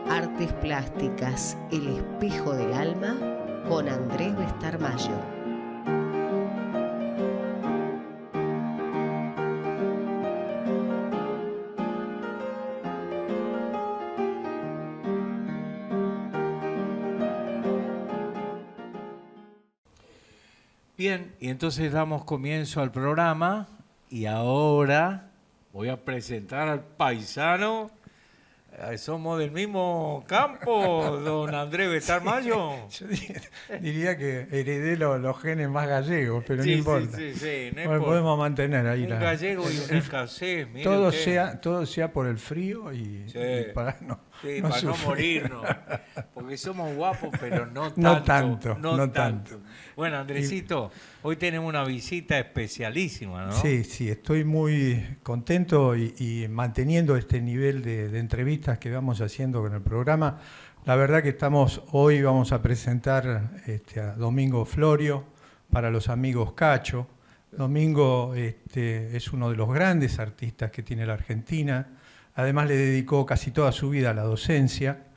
Artes plásticas, el espejo del alma, con Andrés Bestarmayo. Bien, y entonces damos comienzo al programa y ahora voy a presentar al paisano. ¿Somos del mismo campo, don Andrés Bestarmayo? Yo diría que heredé los genes más gallegos, pero Sí, no importa. Sí, no Bueno, podemos mantener ahí un gallego y una escasez. todo sea por el frío y para no para no morirnos. Porque somos guapos, pero no tanto. No tanto. Bueno, Andresito, hoy tenemos una visita especialísima, ¿no? Sí, estoy muy contento y manteniendo este nivel de entrevistas que vamos haciendo con el programa. La verdad que hoy vamos a presentar a Domingo Florio para los amigos Cacho. Domingo es uno de los grandes artistas que tiene la Argentina. Además le dedicó casi toda su vida a la docencia.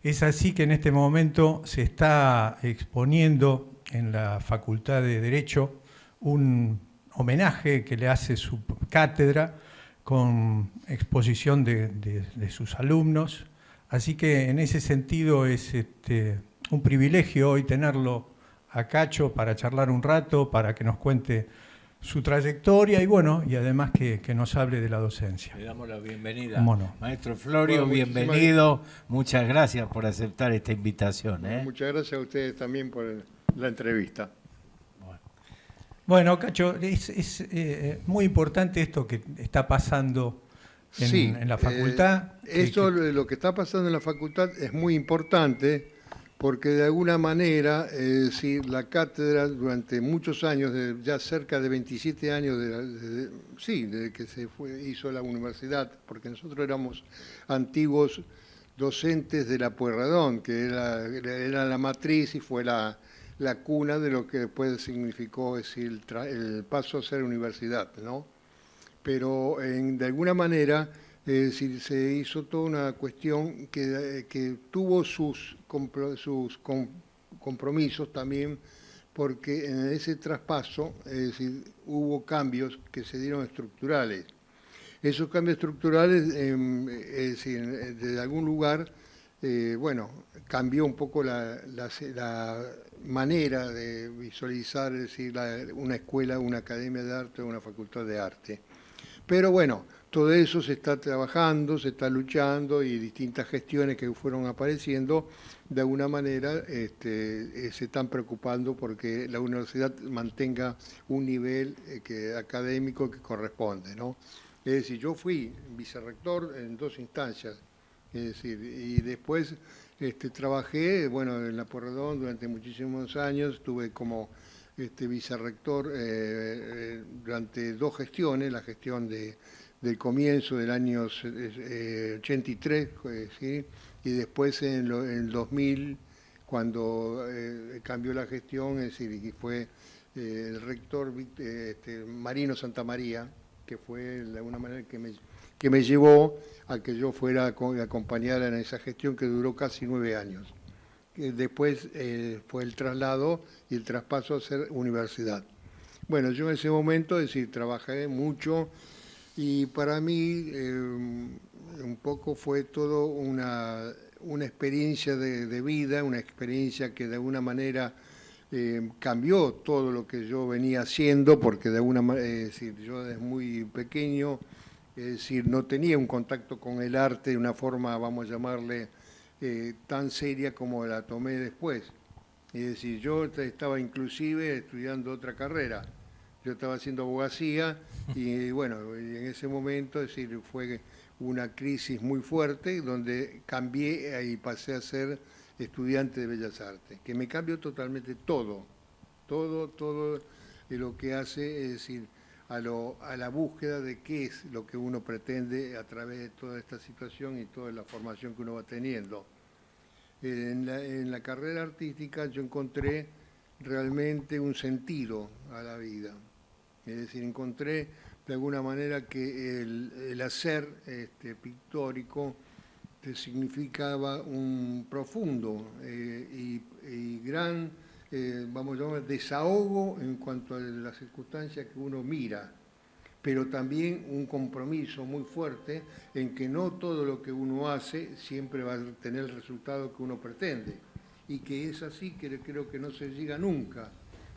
Es así que en este momento se está exponiendo en la Facultad de Derecho un homenaje que le hace su cátedra con exposición de sus alumnos. Así que en ese sentido es un privilegio hoy tenerlo a Cacho para charlar un rato, para que nos cuente su trayectoria y además que nos hable de la docencia. Le damos la bienvenida. No. Maestro Florio, bienvenido. Muchas gracias por aceptar esta invitación. Muchas gracias a ustedes también por la entrevista. Bueno, Cacho, es muy importante esto que está pasando en la facultad. Lo que está pasando en la facultad es muy importante porque de alguna manera, la cátedra durante muchos años, ya cerca de 27 años desde que hizo la universidad, porque nosotros éramos antiguos docentes de la Pueyrredón, que era la matriz y fue la cuna de lo que después significó el paso a ser universidad, ¿no? Pero de alguna manera se hizo toda una cuestión que tuvo sus compromisos también, porque en ese traspaso hubo cambios que se dieron estructurales. Esos cambios estructurales, desde algún lugar, cambió un poco la manera de visualizar, una escuela, una academia de arte o una facultad de arte. Pero bueno, todo eso se está trabajando, se está luchando y distintas gestiones que fueron apareciendo, de alguna manera se están preocupando porque la universidad mantenga un nivel académico que corresponde, ¿no? Es decir, yo fui vicerrector en 2 instancias, y después trabajé, en la Pueyrredón durante muchísimos años, estuve como vicerrector durante 2 gestiones, la gestión del comienzo del año 83, y después en el 2000, cuando cambió la gestión, y fue el rector Marino Santamaría, que fue de alguna manera que me llevó a que yo fuera a acompañar en esa gestión que duró casi 9 años. Después fue el traslado y el traspaso a ser universidad. Bueno, yo en ese momento, es decir, trabajé mucho y para mí un poco fue todo una experiencia de vida, una experiencia que de alguna manera cambió todo lo que yo venía haciendo, porque de alguna manera, es decir, yo desde muy pequeño, es decir, no tenía un contacto con el arte de una forma, vamos a llamarle, tan seria como la tomé después. Es decir, yo estaba inclusive estudiando otra carrera. Yo estaba haciendo abogacía y bueno, en ese momento, es decir, fue una crisis muy fuerte donde cambié y pasé a ser estudiante de Bellas Artes, que me cambió totalmente todo de lo que hace, es decir, a la búsqueda de qué es lo que uno pretende a través de toda esta situación y toda la formación que uno va teniendo. En la carrera artística yo encontré realmente un sentido a la vida. Es decir, encontré de alguna manera que el hacer pictórico significaba un profundo y gran, vamos a llamar, desahogo en cuanto a las circunstancias que uno mira, pero también un compromiso muy fuerte en que no todo lo que uno hace siempre va a tener el resultado que uno pretende, y que es así que creo que no se llega nunca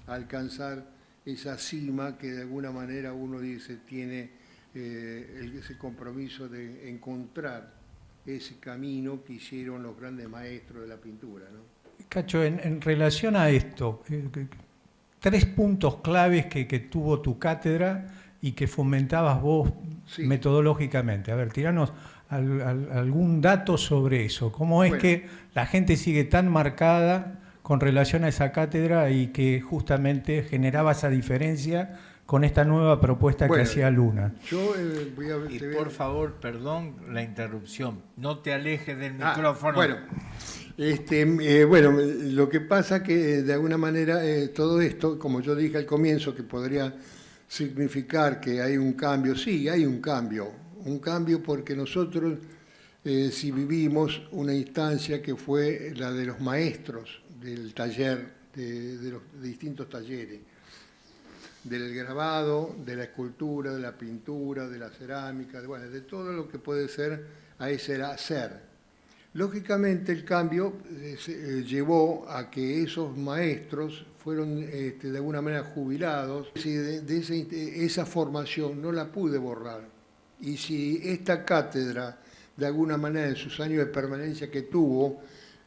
a alcanzar esa cima que de alguna manera uno dice tiene ese compromiso de encontrar ese camino que hicieron los grandes maestros de la pintura, ¿no? Cacho, en relación a esto, 3 puntos claves que tuvo tu cátedra y que fomentabas vos metodológicamente. A ver, tiranos algún dato sobre eso. ¿Cómo es que la gente sigue tan marcada con relación a esa cátedra y que justamente generaba esa diferencia con esta nueva propuesta que hacía Luna? Yo por favor, perdón la interrupción, no te alejes del micrófono. Bueno, lo que pasa que de alguna manera todo esto, como yo dije al comienzo, que podría significar que hay un cambio, sí, hay un cambio porque nosotros si vivimos una instancia que fue la de los maestros del taller, de los distintos talleres, del grabado, de la escultura, de la pintura, de la cerámica, de todo lo que puede ser a ese hacer. Lógicamente el cambio llevó a que esos maestros fueron de alguna manera jubilados, y esa formación no la pude borrar. Y si esta cátedra, de alguna manera en sus años de permanencia que tuvo,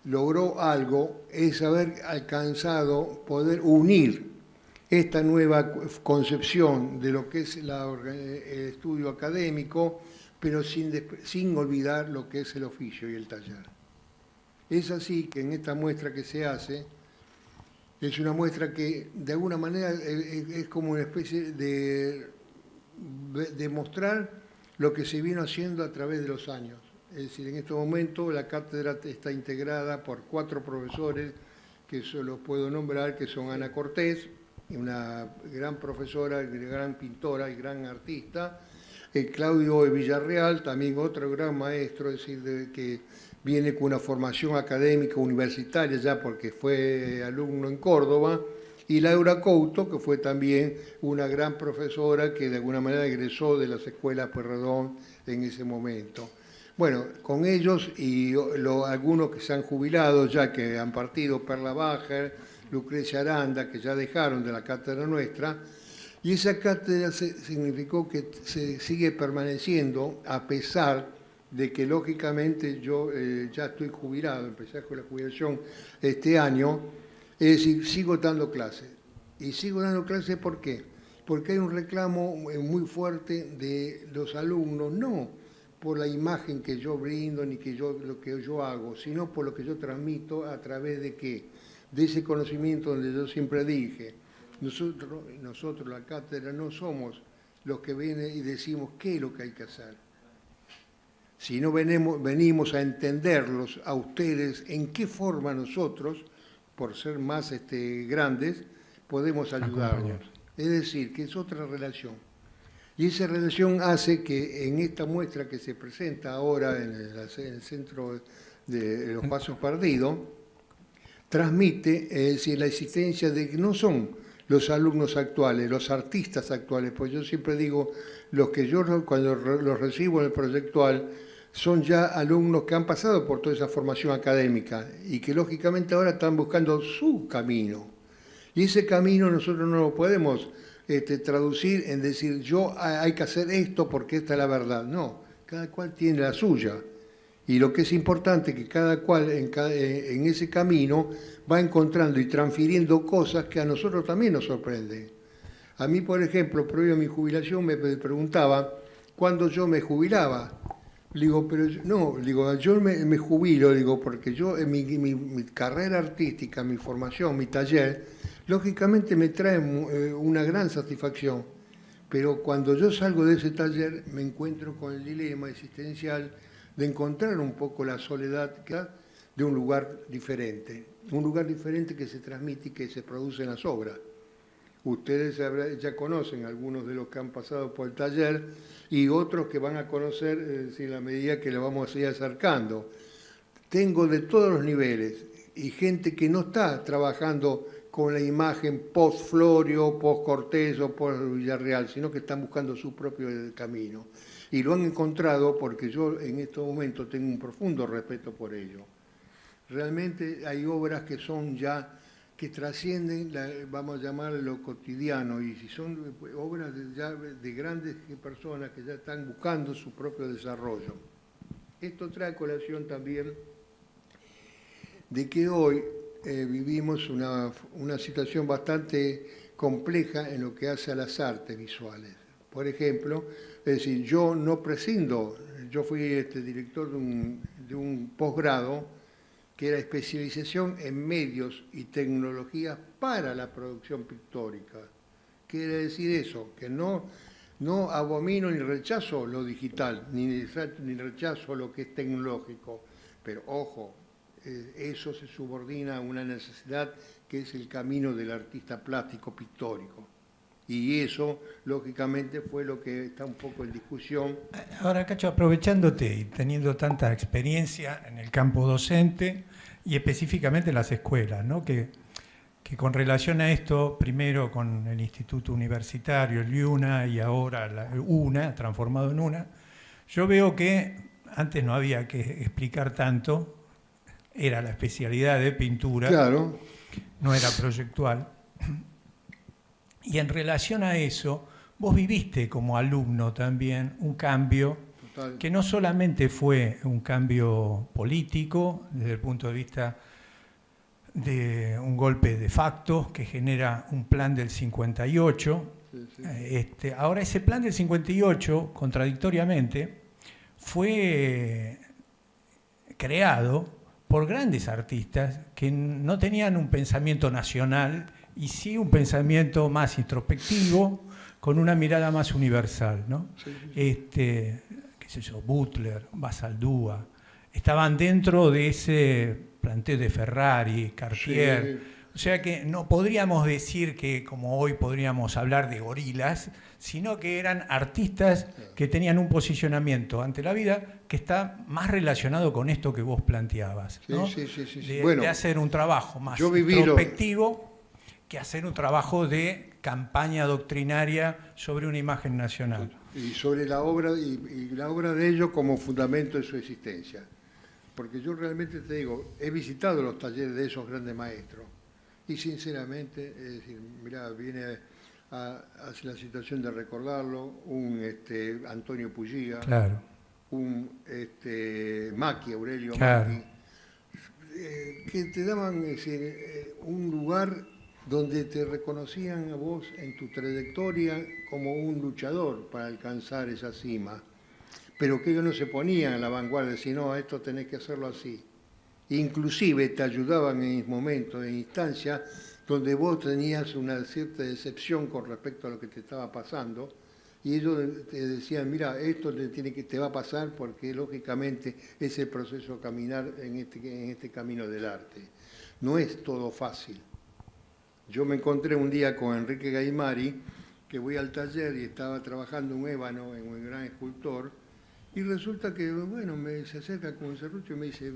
logró algo, es haber alcanzado poder unir esta nueva concepción de lo que es el estudio académico, pero sin olvidar lo que es el oficio y el taller. Es así que en esta muestra que se hace, es una muestra que de alguna manera es como una especie de mostrar lo que se vino haciendo a través de los años. Es decir, en este momento la cátedra está integrada por 4 profesores, que solo puedo nombrar, que son Ana Cortés, una gran profesora, gran pintora y gran artista, Claudio Villarreal, también otro gran maestro, es decir, que viene con una formación académica universitaria ya porque fue alumno en Córdoba, y Laura Couto, que fue también una gran profesora que de alguna manera egresó de las escuelas Pueyrredón en ese momento. Bueno, con ellos y algunos que se han jubilado ya, que han partido, Perla Bajer, Lucrecia Aranda, que ya dejaron de la cátedra nuestra, y esa cátedra significó que se sigue permaneciendo a pesar de que lógicamente yo ya estoy jubilado, empecé con la jubilación este año, es decir, sigo dando clases. Y sigo dando clases ¿por qué? Porque hay un reclamo muy fuerte de los alumnos, no por la imagen que yo brindo ni lo que yo hago, sino por lo que yo transmito a través de qué, de ese conocimiento donde yo siempre dije, nosotros la cátedra no somos los que vienen y decimos qué es lo que hay que hacer, sino venimos a entenderlos a ustedes en qué forma nosotros, por ser más grandes, podemos ayudarlos. Es decir, que es otra relación. Y esa relación hace que en esta muestra que se presenta ahora en el centro de los Pasos Perdidos, transmite la existencia de que no son los alumnos actuales, los artistas actuales, pues yo siempre digo, cuando los recibo en el proyectual, son ya alumnos que han pasado por toda esa formación académica y que lógicamente ahora están buscando su camino. Y ese camino nosotros no lo podemos traducir en decir, hay que hacer esto porque esta es la verdad. No, cada cual tiene la suya. Y lo que es importante es que cada cual en ese camino va encontrando y transfiriendo cosas que a nosotros también nos sorprenden. A mí, por ejemplo, previo a mi jubilación me preguntaba cuándo yo me jubilaba. Le digo, yo me jubilo, digo, porque yo en mi carrera artística, mi formación, mi taller, lógicamente me trae una gran satisfacción. Pero cuando yo salgo de ese taller me encuentro con el dilema existencial de encontrar un poco la soledad de un lugar diferente que se transmite y que se produce en las obras. Ustedes ya conocen algunos de los que han pasado por el taller y otros que van a conocer en la medida que le vamos a ir acercando. Tengo de todos los niveles y gente que no está trabajando con la imagen post-Florio, post-Cortés o post-Villarreal, sino que están buscando su propio camino. Y lo han encontrado porque yo en estos momentos tengo un profundo respeto por ello. Realmente hay obras que son ya, que trascienden, vamos a llamarlo lo cotidiano, y si son obras de grandes personas que ya están buscando su propio desarrollo. Esto trae a colación también de que hoy vivimos una situación bastante compleja en lo que hace a las artes visuales. Por ejemplo, es decir, yo no prescindo, yo fui director de un posgrado que era especialización en medios y tecnologías para la producción pictórica. Quiere decir eso, que no abomino ni rechazo lo digital, ni rechazo lo que es tecnológico, pero ojo, eso se subordina a una necesidad que es el camino del artista plástico pictórico. Y eso, lógicamente, fue lo que está un poco en discusión. Ahora, Cacho, aprovechándote y teniendo tanta experiencia en el campo docente y específicamente en las escuelas, ¿no? que con relación a esto, primero con el Instituto Universitario, el IUNA, y ahora la UNA, transformado en UNA, yo veo que antes no había que explicar tanto, era la especialidad de pintura, claro, no era proyectual. Y en relación a eso, vos viviste como alumno también un cambio total, que no solamente fue un cambio político, desde el punto de vista de un golpe de facto que genera un plan del 58. Sí. Ahora ese plan del 58, contradictoriamente, fue creado por grandes artistas que no tenían un pensamiento nacional y sí un pensamiento más introspectivo, con una mirada más universal, ¿no? Sí. Qué sé yo, Butler, Basaldúa, estaban dentro de ese planteo de Ferrari, Cartier. Sí. O sea que no podríamos decir que, como hoy podríamos hablar de gorilas, sino que eran artistas que tenían un posicionamiento ante la vida que está más relacionado con esto que vos planteabas, ¿no? Sí. De hacer un trabajo más introspectivo que hacer un trabajo de campaña doctrinaria sobre una imagen nacional. Y sobre la obra, y la obra de ellos como fundamento de su existencia. Porque yo realmente te digo, he visitado los talleres de esos grandes maestros y sinceramente, es decir, mirá, viene hacia la situación de recordarlo, un Antonio Pugliga, claro, un Aurelio claro. Macchi, que te daban un lugar donde te reconocían a vos en tu trayectoria como un luchador para alcanzar esa cima, pero que ellos no se ponían a la vanguardia, sino esto tenés que hacerlo así. Inclusive te ayudaban en momentos, en instancias, donde vos tenías una cierta decepción con respecto a lo que te estaba pasando, y ellos te decían, mira, esto te va a pasar porque lógicamente es el proceso de caminar en este camino del arte. No es todo fácil. Yo me encontré un día con Enrique Gaimari, que voy al taller y estaba trabajando un ébano en un gran escultor, y resulta que, bueno, se acerca con un serrucho y me dice,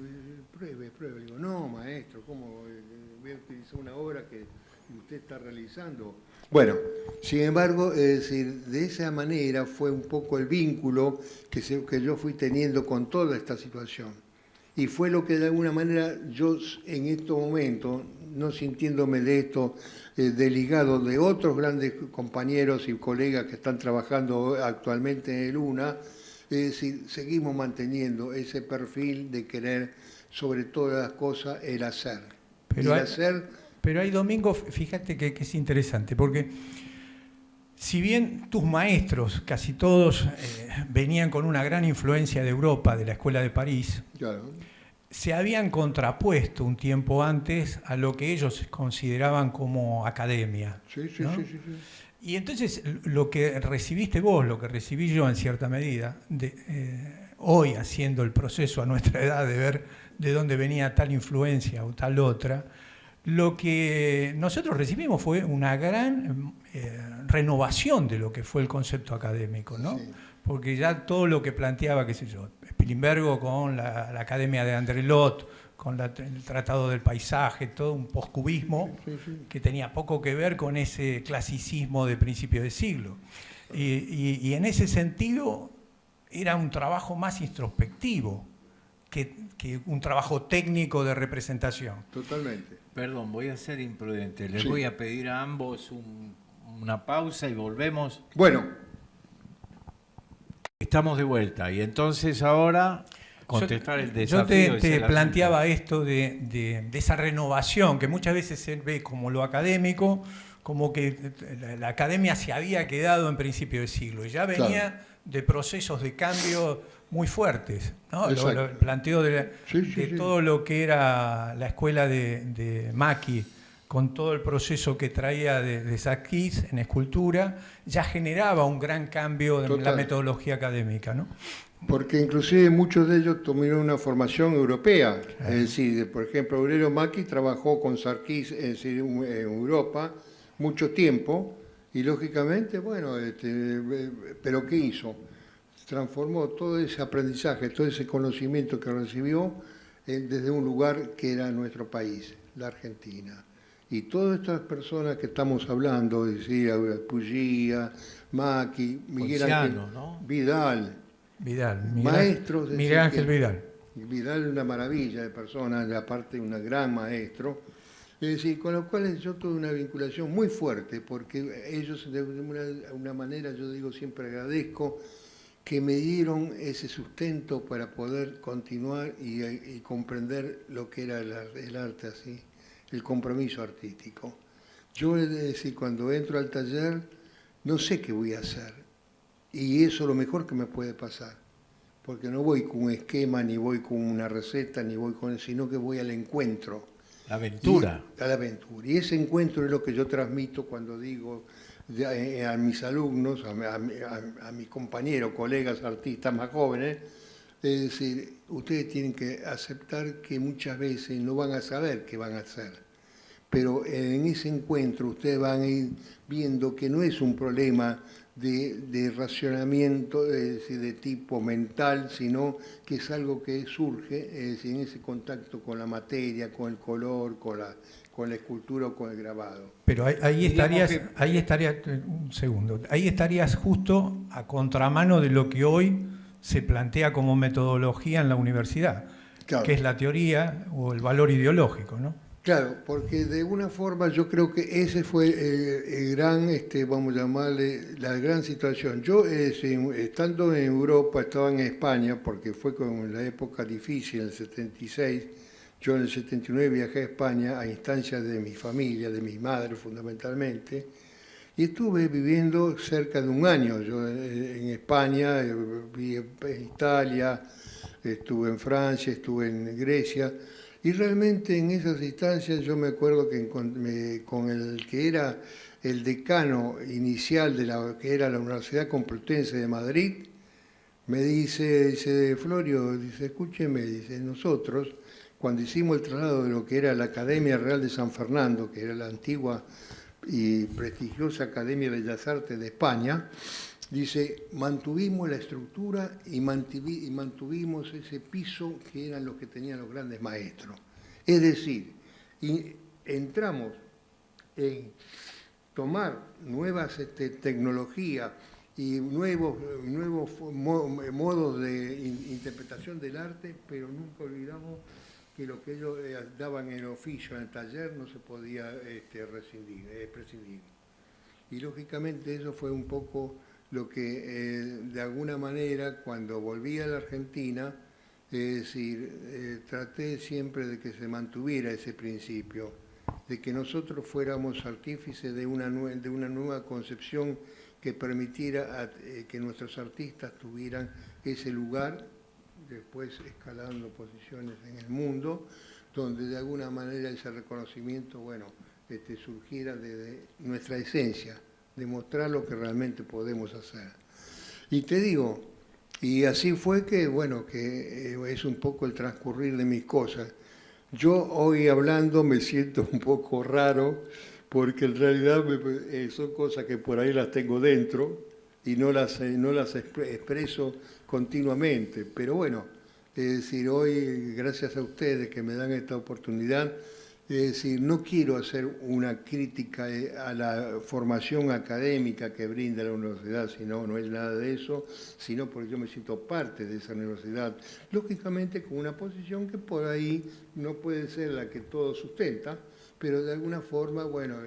pruebe. Digo, no, maestro, ¿cómo voy a utilizar una obra que que usted está realizando. Bueno, sin embargo, es decir, de esa manera fue un poco el vínculo que yo fui teniendo con toda esta situación. Y fue lo que de alguna manera yo en estos momentos, no sintiéndome de esto desligado de otros grandes compañeros y colegas que están trabajando actualmente en el UNA, es decir, seguimos manteniendo ese perfil de querer, sobre todas las cosas, el hacer. Pero hay, Domingo, fíjate que es interesante, porque si bien tus maestros, casi todos, venían con una gran influencia de Europa, de la Escuela de París, Claro. se habían contrapuesto un tiempo antes a lo que ellos consideraban como academia. Sí. Y entonces lo que recibiste vos, lo que recibí yo en cierta medida, hoy haciendo el proceso a nuestra edad de ver de dónde venía tal influencia o tal otra, lo que nosotros recibimos fue una gran renovación de lo que fue el concepto académico, ¿no? Sí. Porque ya todo lo que planteaba, qué sé yo, Spilimbergo con la Academia de André Lot, con el Tratado del Paisaje, todo un poscubismo que tenía poco que ver con ese clasicismo de principio de siglo. Y en ese sentido era un trabajo más introspectivo que un trabajo técnico de representación. Totalmente. Perdón, voy a ser imprudente. Les Sí. voy a pedir a ambos una pausa y volvemos. Bueno, Estamos de vuelta y entonces ahora contestar el desafío. Yo te planteaba esto de esa renovación que muchas veces se ve como lo académico, como que la academia se había quedado en principio de siglo y ya venía de procesos de cambio muy fuertes, ¿no? El planteo de todo lo que era la escuela de Macchi, con todo el proceso que traía de Sarkis en escultura, ya generaba un gran cambio en la metodología académica, ¿no? Porque inclusive muchos de ellos tuvieron una formación europea. Es decir, por ejemplo, Aurelio Macchi trabajó con Sarkis, es decir, en Europa mucho tiempo y lógicamente, bueno, pero ¿qué hizo? Transformó todo ese aprendizaje, todo ese conocimiento que recibió desde un lugar que era nuestro país, la Argentina. Y todas estas personas que estamos hablando, es decir, Puglia, Macchi, Miguel Ángel, ¿no? Vidal, maestros. Miguel Ángel Vidal. Vidal es una maravilla de persona, aparte un gran maestro. Es decir, con los cuales yo tuve una vinculación muy fuerte, porque ellos de una manera, yo digo, siempre agradezco, que me dieron ese sustento para poder continuar y comprender lo que era el arte así, el compromiso artístico. Yo, es decir, cuando entro al taller, no sé qué voy a hacer. Y eso es lo mejor que me puede pasar. Porque no voy con un esquema, ni voy con una receta, sino que voy al encuentro. La aventura. A la aventura. Y ese encuentro es lo que yo transmito cuando digo a mis alumnos, a mis compañeros, colegas, artistas más jóvenes, es decir, ustedes tienen que aceptar que muchas veces no van a saber qué van a hacer, pero en ese encuentro ustedes van a ir viendo que no es un problema de racionamiento, es decir, de tipo mental, sino que es algo que surge, es decir, en ese contacto con la materia, con el color, con la escultura o con el grabado. Pero ahí estarías justo a contramano de lo que hoy se plantea como metodología en la universidad, claro, que es la teoría o el valor ideológico, ¿no? Claro, porque de una forma yo creo que ese fue el gran, vamos a llamarle, la gran situación. Yo, estando en Europa, estaba en España, porque fue con la época difícil, en el 76, yo en el 79 viajé a España a instancias de mi familia, de mi madre fundamentalmente, y estuve viviendo cerca de un año. Yo en España, vi en Italia, estuve en Francia, estuve en Grecia, y realmente en esas instancias yo me acuerdo que con el que era el decano inicial de la que era la Universidad Complutense de Madrid, me dice Florio, dice, escúcheme, dice, nosotros cuando hicimos el traslado de lo que era la Academia Real de San Fernando, que era la antigua y prestigiosa Academia de Bellas Artes de España, dice, mantuvimos la estructura y mantuvimos ese piso que eran los que tenían los grandes maestros. Es decir, entramos en tomar nuevas tecnologías y nuevos modos de interpretación del arte, pero nunca olvidamos que lo que ellos daban en el oficio, en el taller, no se podía prescindir. Y lógicamente eso fue un poco lo que, de alguna manera, cuando volví a la Argentina, es decir, traté siempre de que se mantuviera ese principio, de que nosotros fuéramos artífices de una nueva concepción que permitiera que nuestros artistas tuvieran ese lugar, después escalando posiciones en el mundo, donde de alguna manera ese reconocimiento, bueno, surgiera de nuestra esencia, de mostrar lo que realmente podemos hacer. Y te digo, y así fue que, bueno, que es un poco el transcurrir de mis cosas. Yo hoy hablando me siento un poco raro, porque en realidad son cosas que por ahí las tengo dentro y no las expreso continuamente. Pero bueno, es decir, hoy, gracias a ustedes que me dan esta oportunidad, es decir, no quiero hacer una crítica a la formación académica que brinda la universidad, sino no es nada de eso, sino porque yo me siento parte de esa universidad, lógicamente con una posición que por ahí no puede ser la que todo sustenta, pero de alguna forma, bueno,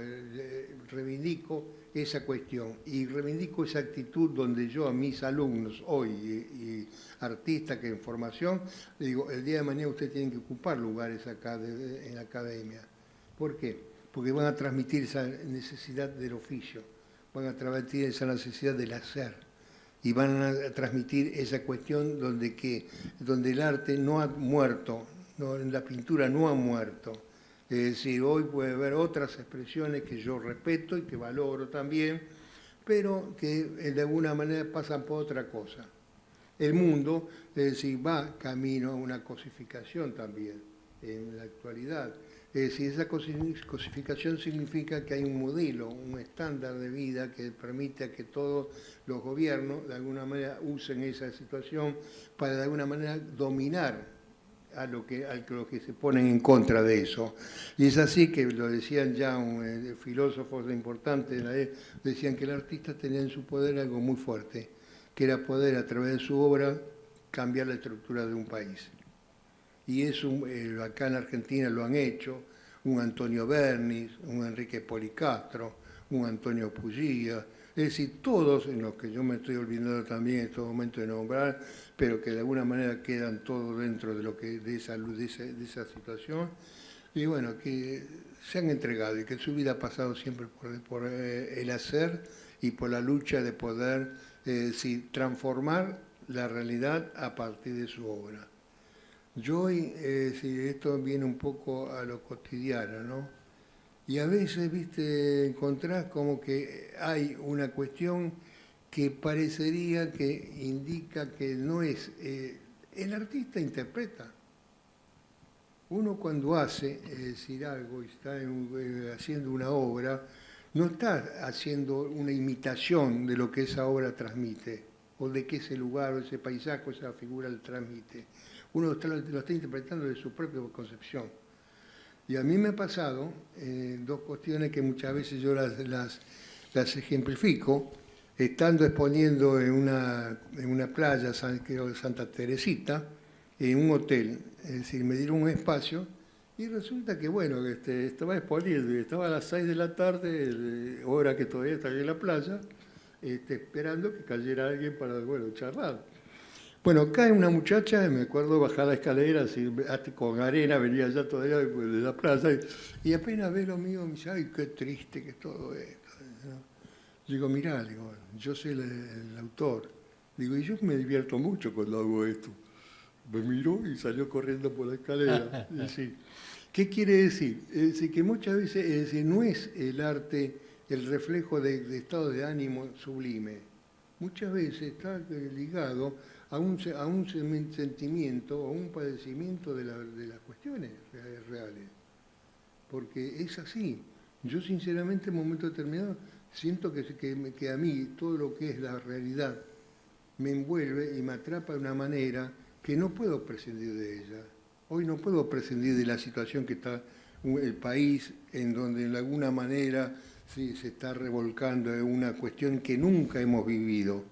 reivindico esa cuestión y reivindico esa actitud donde yo a mis alumnos hoy y artistas que en formación, le digo, el día de mañana ustedes tienen que ocupar lugares acá en la academia. ¿Por qué? Porque van a transmitir esa necesidad del oficio, van a transmitir esa necesidad del hacer y van a transmitir esa cuestión donde el arte no ha muerto, la pintura no ha muerto. Es decir, hoy puede haber otras expresiones que yo respeto y que valoro también, pero que de alguna manera pasan por otra cosa. El mundo, es decir, va camino a una cosificación también en la actualidad. Es decir, esa cosificación significa que hay un modelo, un estándar de vida que permite a que todos los gobiernos de alguna manera usen esa situación para de alguna manera dominar a lo que se ponen en contra de eso. Y es así que lo decían ya filósofos importantes de la decían que el artista tenía en su poder algo muy fuerte, que era poder a través de su obra cambiar la estructura de un país. Y eso acá en Argentina lo han hecho un Antonio Bernis, un Enrique Policastro, un Antonio Puglia, es decir, todos en los que yo me estoy olvidando también en estos momentos de nombrar, pero que de alguna manera quedan todos dentro de esa situación, y bueno, que se han entregado y que su vida ha pasado siempre por el hacer y por la lucha de poder transformar la realidad a partir de su obra. Yo hoy, esto viene un poco a lo cotidiano, ¿no? Y a veces, viste, encontrás como que hay una cuestión que parecería que indica que no es... el artista interpreta. Uno cuando hace, algo y está haciendo una obra, no está haciendo una imitación de lo que esa obra transmite, o de que ese lugar, o ese paisaje, o esa figura le transmite. Uno lo está interpretando de su propia concepción. Y a mí me ha pasado dos cuestiones que muchas veces yo las ejemplifico, estando exponiendo en una playa, creo de Santa Teresita, en un hotel. Es decir, me dieron un espacio y resulta que, bueno, estaba exponiendo y estaba a las 6 de la tarde, hora que todavía estaba en la playa, esperando que cayera alguien para, bueno, charlar. Bueno, cae una muchacha, me acuerdo bajar la escalera, así, con arena, venía ya todavía de la playa, y apenas ve lo mío, me dice, ay, qué triste que es todo esto, ¿no? Digo, mirá, yo soy el autor. Digo, y yo me divierto mucho cuando hago esto. Me miró y salió corriendo por la escalera. Es decir, ¿qué quiere decir? Es decir, que muchas veces no es el arte el reflejo de estado de ánimo sublime. Muchas veces está ligado a un sentimiento o un padecimiento de las cuestiones reales. Porque es así. Yo sinceramente en un momento determinado siento que a mí todo lo que es la realidad me envuelve y me atrapa de una manera que no puedo prescindir de ella. Hoy no puedo prescindir de la situación que está el país en donde de alguna manera sí, se está revolcando en una cuestión que nunca hemos vivido.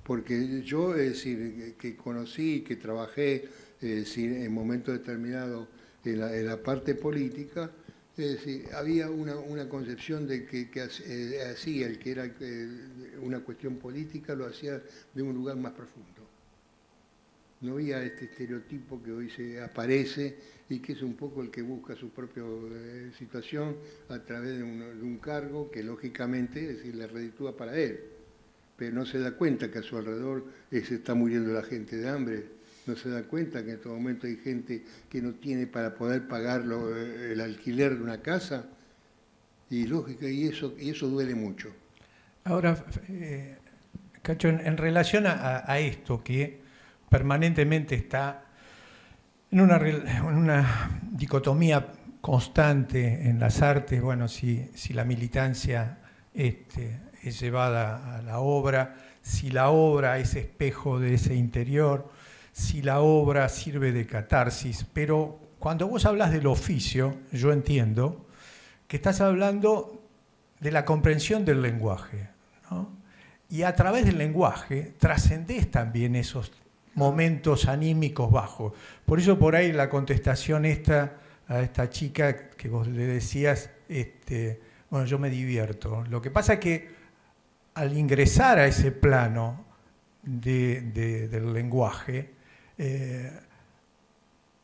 Porque yo, es decir, que conocí, que trabajé, es decir, en momentos determinados en la parte política, es decir, había una concepción de que hacía el que era una cuestión política, lo hacía de un lugar más profundo. No había este estereotipo que hoy se aparece y que es un poco el que busca su propia situación a través de un cargo que lógicamente es decir, le reditúa para él. Pero no se da cuenta que a su alrededor se está muriendo la gente de hambre, no se da cuenta que en este momento hay gente que no tiene para poder pagar el alquiler de una casa, y lógica, y eso duele mucho. Ahora, Cacho, en relación a esto que permanentemente está en una dicotomía constante en las artes, bueno, si la militancia es llevada a la obra, si la obra es espejo de ese interior, si la obra sirve de catarsis, pero cuando vos hablas del oficio, yo entiendo que estás hablando de la comprensión del lenguaje, ¿no? Y a través del lenguaje trascendés también esos momentos anímicos bajos. Por eso por ahí la contestación a esta chica que vos le decías, bueno, yo me divierto. Lo que pasa es que al ingresar a ese plano del lenguaje,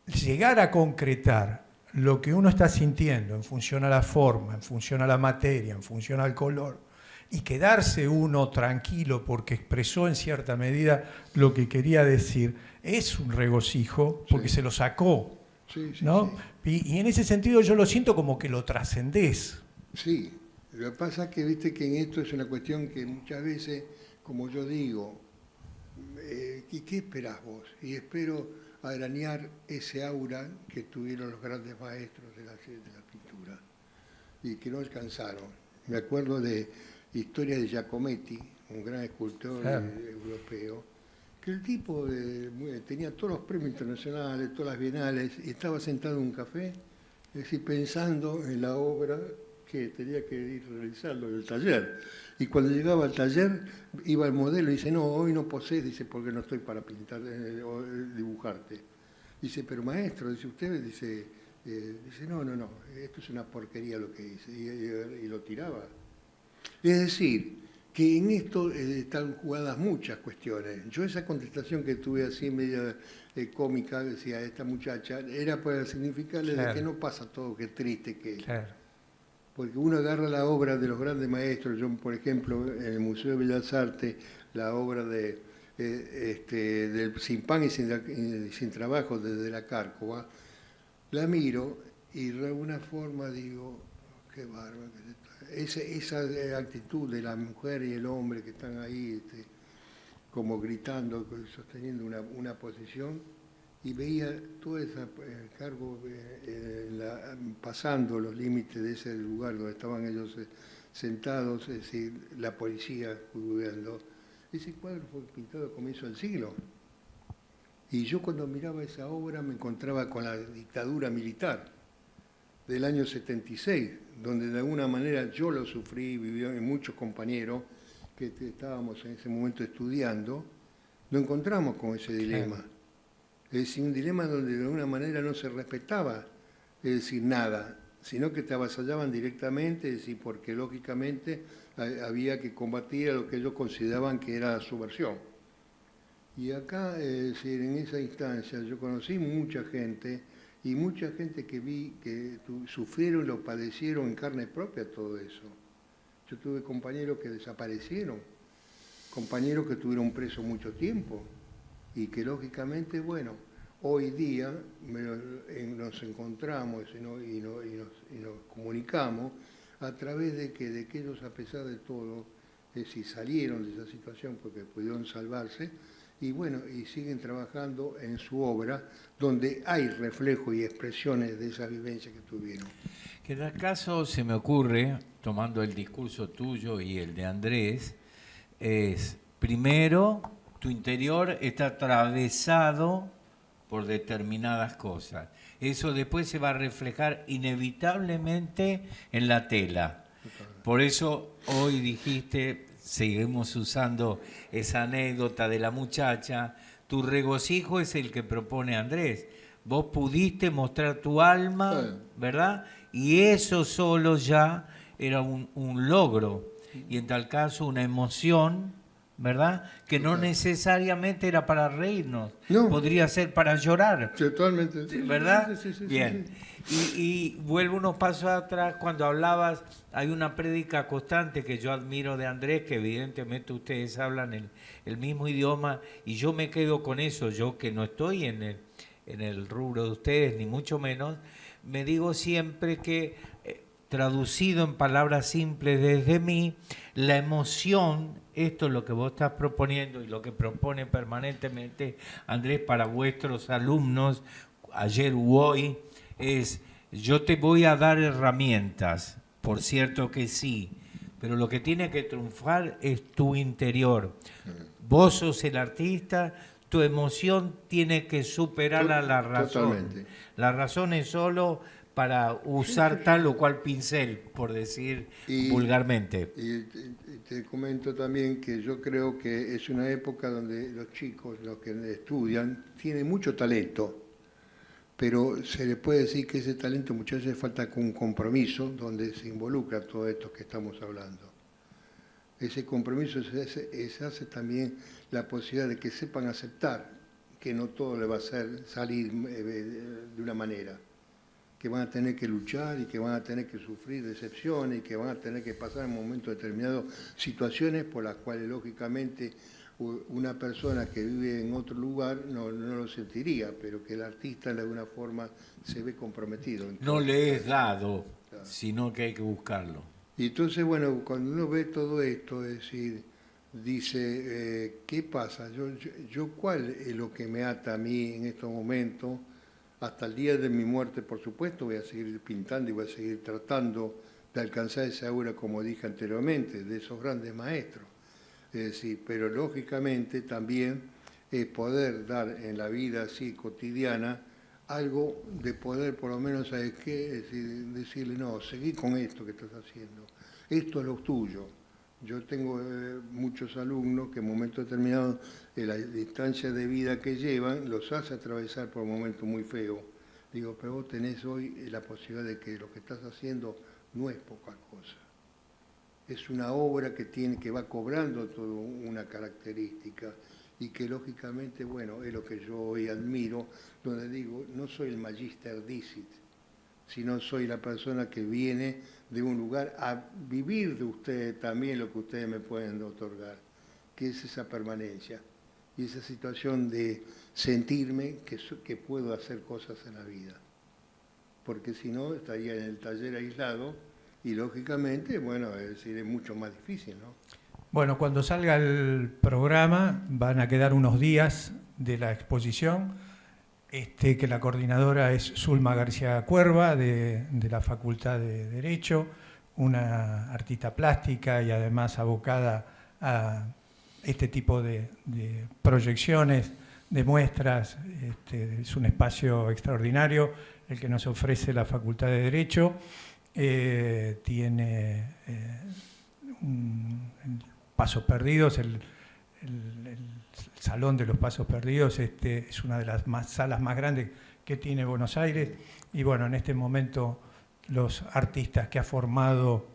llegar a concretar lo que uno está sintiendo en función a la forma, en función a la materia, en función al color, y quedarse uno tranquilo porque expresó en cierta medida lo que quería decir, es un regocijo porque se lo sacó, ¿no? Sí. Y en ese sentido yo lo siento como que lo trascendés. Sí, lo que pasa es que viste que en esto es una cuestión que muchas veces, como yo digo, ¿qué esperás vos? Y espero arañar ese aura que tuvieron los grandes maestros de la pintura y que no alcanzaron. Me acuerdo de Historia de Giacometti, un gran escultor europeo, que el tipo tenía todos los premios internacionales, todas las bienales, y estaba sentado en un café, es decir, pensando en la obra que tenía que ir realizando en el taller. Y cuando llegaba al taller, iba el modelo y dice, no, hoy no posés, dice, porque no estoy para pintar o dibujarte. Dice, pero maestro, dice usted, dice, no, esto es una porquería lo que hice, y lo tiraba. Es decir, que en esto están jugadas muchas cuestiones. Yo esa contestación que tuve así media cómica, decía esta muchacha, era para significarle de que no pasa todo, que triste que es. Claro. Porque uno agarra la obra de los grandes maestros, yo por ejemplo en el Museo de Bellas Artes, la obra del Sin Pan y sin Trabajo desde la Cárcova, la miro y de alguna forma digo, qué bárbaro. Esa actitud de la mujer y el hombre que están ahí como gritando, sosteniendo una posición, y veía todo ese cargo pasando los límites de ese lugar donde estaban ellos sentados, es decir, la policía cuidando. Ese cuadro fue pintado a comienzo del siglo. Y yo cuando miraba esa obra me encontraba con la dictadura militar del año 76, donde de alguna manera yo lo sufrí, vivió en muchos compañeros que estábamos en ese momento estudiando, nos encontramos con ese dilema. Es decir, un dilema donde de alguna manera no se respetaba, es decir, nada, sino que te avasallaban directamente, es decir, porque lógicamente había que combatir a lo que ellos consideraban que era la subversión. Y acá, es decir, en esa instancia yo conocí mucha gente, y mucha gente que vi que sufrieron y lo padecieron en carne propia todo eso. Yo tuve compañeros que desaparecieron, compañeros que estuvieron presos mucho tiempo, y que lógicamente, bueno, hoy día nos encontramos y nos comunicamos a través de que ellos, a pesar de todo, es decir, salieron de esa situación porque pudieron salvarse, y bueno, y siguen trabajando en su obra, donde hay reflejo y expresiones de esa vivencia que tuvieron. Que en el caso se me ocurre, tomando el discurso tuyo y el de Andrés, es primero, tu interior está atravesado por determinadas cosas. Eso después se va a reflejar inevitablemente en la tela. Por eso hoy dijiste, seguimos usando esa anécdota de la muchacha, tu regocijo es el que propone Andrés. Vos pudiste mostrar tu alma, ¿verdad? Y eso solo ya era un logro, y en tal caso una emoción, ¿verdad? Que no necesariamente era para reírnos, podría ser para llorar. Totalmente. ¿Verdad? Sí, Bien. Y vuelvo unos pasos atrás, cuando hablabas, hay una prédica constante que yo admiro de Andrés, que evidentemente ustedes hablan el mismo idioma, y yo me quedo con eso, yo que no estoy en el rubro de ustedes, ni mucho menos, me digo siempre que, traducido en palabras simples desde mí, la emoción, esto es lo que vos estás proponiendo y lo que propone permanentemente Andrés para vuestros alumnos, ayer u hoy, es: yo te voy a dar herramientas, por cierto que sí, pero lo que tiene que triunfar es tu interior. Vos sos el artista, tu emoción tiene que superar a la razón. Totalmente. La razón es solo para usar tal o cual pincel, por decir vulgarmente. Y te comento también que yo creo que es una época donde los chicos, los que estudian, tienen mucho talento, pero se le puede decir que ese talento muchas veces falta con un compromiso donde se involucra todo esto que estamos hablando. Ese compromiso se hace también la posibilidad de que sepan aceptar que no todo le va a hacer salir de una manera, que van a tener que luchar y que van a tener que sufrir decepciones y que van a tener que pasar en momentos determinados situaciones por las cuales lógicamente una persona que vive en otro lugar no lo sentiría, pero que el artista de alguna forma se ve comprometido. No le es dado, sino que hay que buscarlo. Y entonces, bueno, cuando uno ve todo esto, es decir, dice, ¿qué pasa? Yo ¿cuál es lo que me ata a mí en estos momentos? Hasta el día de mi muerte, por supuesto, voy a seguir pintando y voy a seguir tratando de alcanzar esa aura, como dije anteriormente, de esos grandes maestros. Es decir, pero lógicamente también poder dar en la vida así cotidiana algo de poder, por lo menos, ¿sabes qué? Es decir, decirle, no, seguí con esto que estás haciendo, esto es lo tuyo. Yo tengo muchos alumnos que en momentos determinados de la distancia de vida que llevan los hace atravesar por momentos muy feos. Digo, pero vos tenés hoy la posibilidad de que lo que estás haciendo no es poca cosa. Es una obra que va cobrando toda una característica y que lógicamente, bueno, es lo que yo hoy admiro, donde digo, no soy el magister dicit, sino soy la persona que viene de un lugar a vivir de ustedes también lo que ustedes me pueden otorgar, que es esa permanencia y esa situación de sentirme que puedo hacer cosas en la vida. Porque si no, estaría en el taller aislado y lógicamente, bueno, es decir, es mucho más difícil, ¿no? Bueno, cuando salga el programa van a quedar unos días de la exposición, que la coordinadora es Zulma García Cuerva, de la Facultad de Derecho, una artista plástica y además abocada a este tipo de proyecciones, de muestras. Es un espacio extraordinario el que nos ofrece la Facultad de Derecho. Tiene Pasos Perdidos, el Salón de los Pasos Perdidos, es una de las salas más grandes que tiene Buenos Aires, y bueno, en este momento los artistas que ha formado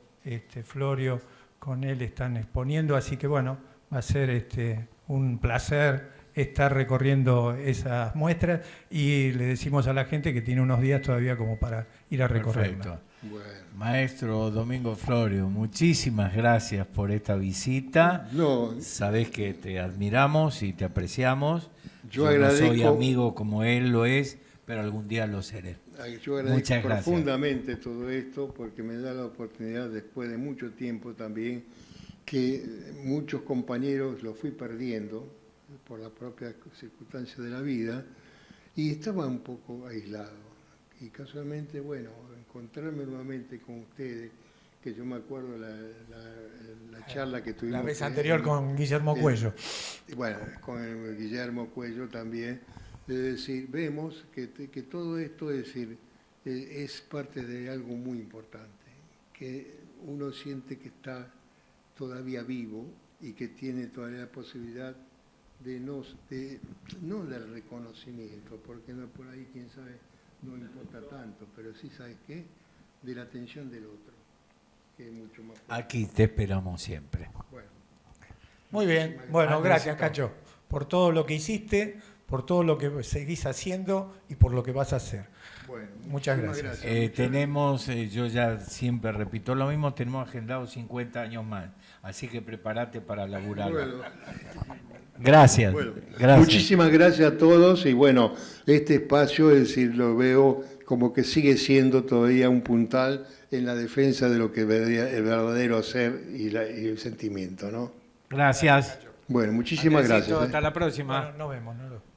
Florio con él están exponiendo, así que bueno, va a ser un placer estar recorriendo esas muestras, y le decimos a la gente que tiene unos días todavía como para ir a recorrerla. Perfecto. Bueno. Maestro Domingo Florio, muchísimas gracias por esta visita. Sabés que te admiramos y te apreciamos. Yo agradezco, no soy amigo como él lo es, pero algún día lo seré. Yo agradezco profundamente todo esto porque me da la oportunidad, después de mucho tiempo también, que muchos compañeros los fui perdiendo por la propia circunstancia de la vida y estaba un poco aislado. Y casualmente, bueno, encontrarme nuevamente con ustedes, que yo me acuerdo la charla que tuvimos. La vez anterior con Guillermo Cuello. Bueno, con el Guillermo Cuello también, Es decir, vemos que todo esto es parte de algo muy importante, que uno siente que está todavía vivo y que tiene todavía la posibilidad no del reconocimiento, porque no por ahí, quién sabe, no importa tanto, pero sí, ¿sabes qué? De la atención del otro, que es mucho más fuerte. Aquí te esperamos siempre. Bueno, Muy bien. Bueno, gracias, Cacho, por todo lo que hiciste, por todo lo que seguís haciendo y por lo que vas a hacer. bueno, Muchas muchísimas gracias. Tenemos, yo ya siempre repito lo mismo, tenemos agendado 50 años más, así que prepárate para laburar. Bueno, Gracias, bueno, gracias. muchísimas gracias a todos y bueno, este espacio, es decir, lo veo como que sigue siendo todavía un puntal en la defensa de lo que debería el verdadero ser y el sentimiento, ¿no? Gracias. Bueno, muchísimas Andresito, gracias. hasta la próxima. Bueno, nos vemos.